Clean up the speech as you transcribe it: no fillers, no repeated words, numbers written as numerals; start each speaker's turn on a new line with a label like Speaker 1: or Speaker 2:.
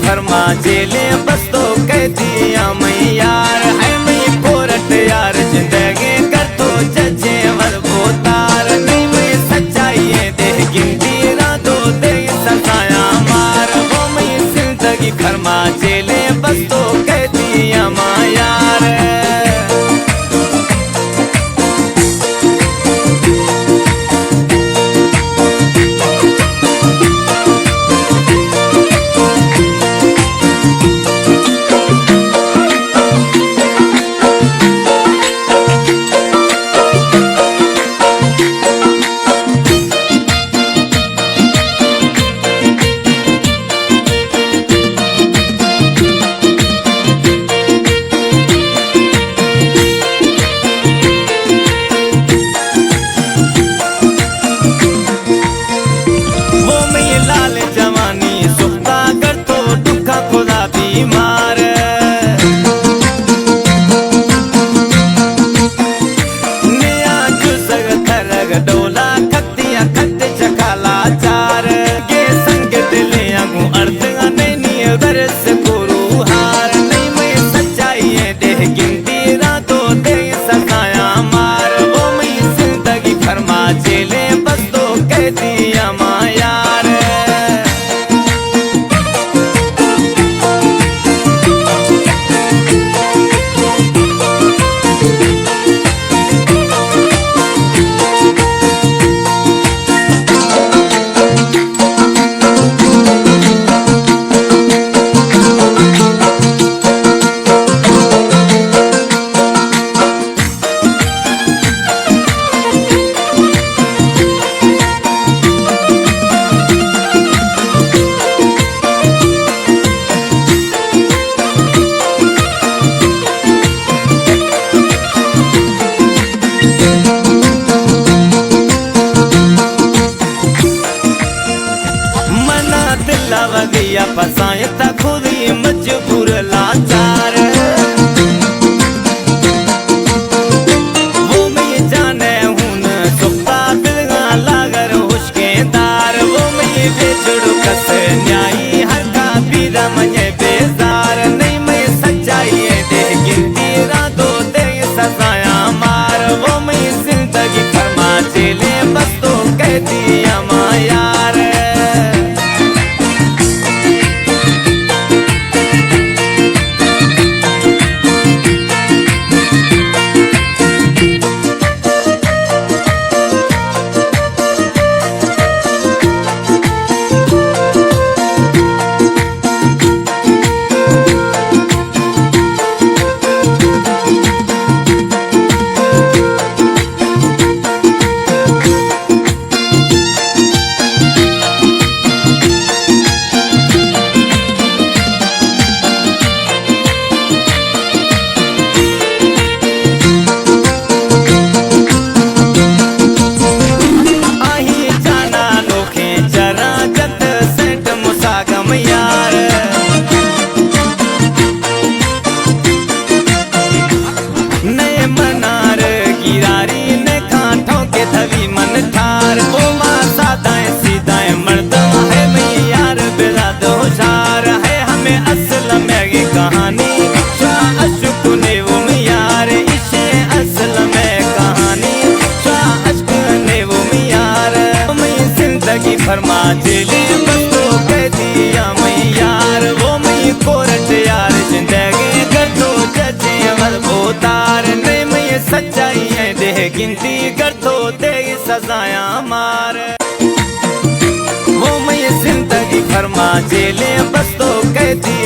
Speaker 1: फरमा जेले बस तो कह दिया मैं यार है मैं कोरट यार जिंदगी कर तो जजे वर बोतार नहीं मैं सच्चाई है दे गिनती रातों दे सताया मार वो मैं जिंदगी फरमा जेले बस तो कह दिया मैं यार मार नया जुसग थरग डोला खत्तिया खत चकाला चार गे संग दिले आगू अर्थ नहीं बरस गुरु हार नहीं मैं सच्चाई है देह गिनती रातों दे सताया मार वो मैं जिंदगी फरमा जेले बस तो कह दिया माँ यार वगिया फसाए था खुद ही मजबूर लाचार वो मैं जाने हूं न सुखता दिलगा लागर हुशकेदार वो मैं बेचड़ू कस न्यायी हर का पीरा मजे बेजार नहीं मैं सच्चाई है दे गिनती रातों दे सजाया मार वो मैं जिंदगी फरमा जेले बस तो कह दिया माँ यार कहानी अशक ने वो यार इसे असल में कहानी अशक ने वो यार मैं जिंदगी फरमा जेले बस तो कह दिया मैं यार वो मैं कोरट यार जिंदगी कर तो जजे वर बोतार नहीं मैं सच्चाई है देह गिनती कर तो दे सजाया मार वो मैं जिंदगी फरमा जेले बस तो कह दिया